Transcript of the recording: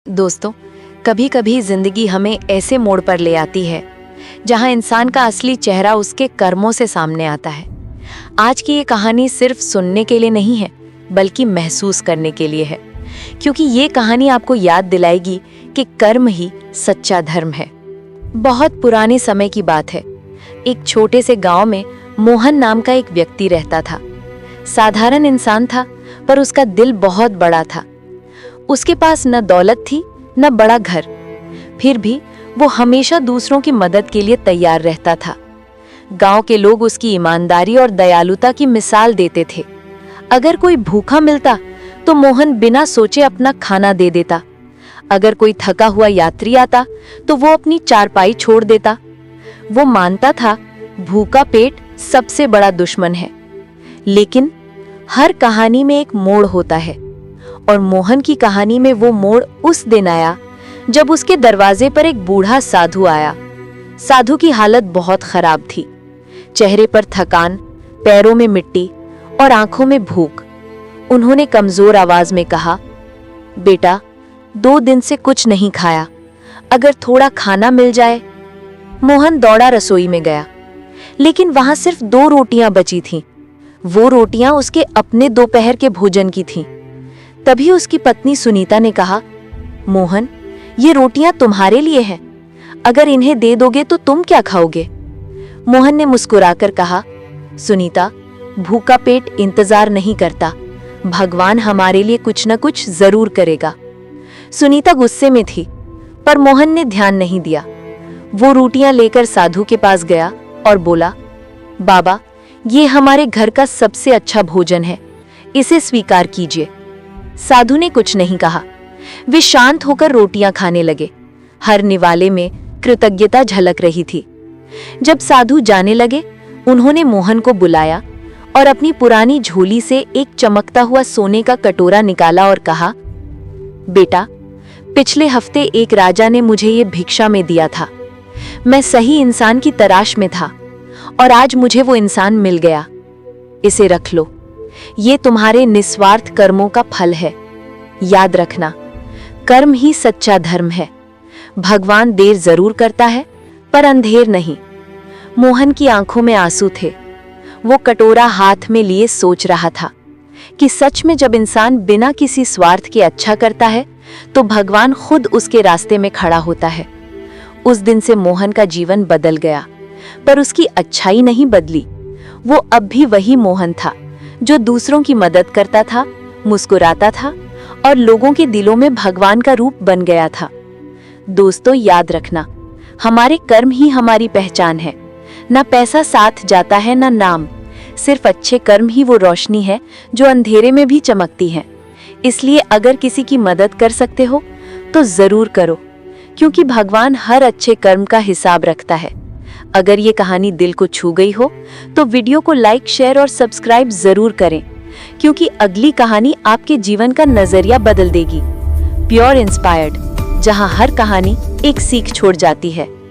दोस्तों, कभी कभी जिंदगी हमें ऐसे मोड़ पर ले आती है जहां इंसान का असली चेहरा उसके कर्मों से सामने आता है। आज की ये कहानी सिर्फ सुनने के लिए नहीं है, बल्कि महसूस करने के लिए है, क्योंकि ये कहानी आपको याद दिलाएगी कि कर्म ही सच्चा धर्म है। बहुत पुराने समय की बात है। एक छोटे से गांव में मोहन नाम का एक व्यक्ति रहता था। साधारण इंसान था, पर उसका दिल बहुत बड़ा था। उसके पास न दौलत थी, न बड़ा घर, फिर भी वो हमेशा दूसरों की मदद के लिए तैयार रहता था। गांव के लोग उसकी ईमानदारी और दयालुता की मिसाल देते थे। अगर कोई भूखा मिलता तो मोहन बिना सोचे अपना खाना दे देता। अगर कोई थका हुआ यात्री आता तो वो अपनी चारपाई छोड़ देता। वो मानता था भूखा पेट सबसे बड़ा दुश्मन है। लेकिन हर कहानी में एक मोड़ होता है, और मोहन की कहानी में वो मोड़ उस दिन आया जब उसके दरवाजे पर एक बूढ़ा साधु आया। साधु की हालत बहुत खराब थी। चेहरे पर थकान, पैरों में मिट्टी और आंखों में भूख। उन्होंने कमजोर आवाज में कहा, बेटा, 2 दिन से कुछ नहीं खाया, अगर थोड़ा खाना मिल जाए। मोहन दौड़ा रसोई में गया, लेकिन वहां सिर्फ 2 रोटियां बची थीं। वो रोटियां उसके अपने दोपहर के भोजन की थीं। तभी उसकी पत्नी सुनीता ने कहा, मोहन, ये रोटियां तुम्हारे लिए हैं। अगर इन्हें दे दोगे तो तुम क्या खाओगे? मोहन ने मुस्कुराकर कहा, सुनीता, भूखा पेट इंतजार नहीं करता। भगवान हमारे लिए कुछ न कुछ जरूर करेगा। सुनीता गुस्से में थी, पर मोहन ने ध्यान नहीं दिया। वो रोटियां लेकर साधु के पास गया और बोला, बाबा, ये हमारे घर का सबसे अच्छा भोजन है, इसे स्वीकार कीजिए। साधु ने कुछ नहीं कहा। वे शांत होकर रोटियां खाने लगे। हर निवाले में कृतज्ञता झलक रही थी। जब साधु जाने लगे, उन्होंने मोहन को बुलाया और अपनी पुरानी झोली से एक चमकता हुआ सोने का कटोरा निकाला और कहा, बेटा, पिछले हफ्ते एक राजा ने मुझे ये भिक्षा में दिया था। मैं सही इंसान की तलाश में था और आज मुझे वो इंसान मिल गया। इसे रख लो, ये तुम्हारे निस्वार्थ कर्मों का फल है। याद रखना, कर्म ही सच्चा धर्म है। भगवान देर जरूर करता है, पर अंधेर नहीं। मोहन की आंखों में आंसू थे। वो कटोरा हाथ में लिए सोच रहा था कि सच में जब इंसान बिना किसी स्वार्थ के अच्छा करता है तो भगवान खुद उसके रास्ते में खड़ा होता है। उस दिन से मोहन का जीवन बदल गया, पर उसकी अच्छाई नहीं बदली। वो अब भी वही मोहन था, जो दूसरों की मदद करता था, मुस्कुराता था और लोगों के दिलों में भगवान का रूप बन गया था। दोस्तों, याद रखना, हमारे कर्म ही हमारी पहचान है। ना पैसा साथ जाता है, ना नाम। सिर्फ अच्छे कर्म ही वो रोशनी है जो अंधेरे में भी चमकती है। इसलिए अगर किसी की मदद कर सकते हो तो जरूर करो, क्योंकि भगवान हर अच्छे कर्म का हिसाब रखता है। अगर ये कहानी दिल को छू गई हो तो वीडियो को लाइक, शेयर और सब्सक्राइब जरूर करें, क्योंकि अगली कहानी आपके जीवन का नजरिया बदल देगी। प्योर इंस्पायर्ड, जहां हर कहानी एक सीख छोड़ जाती है।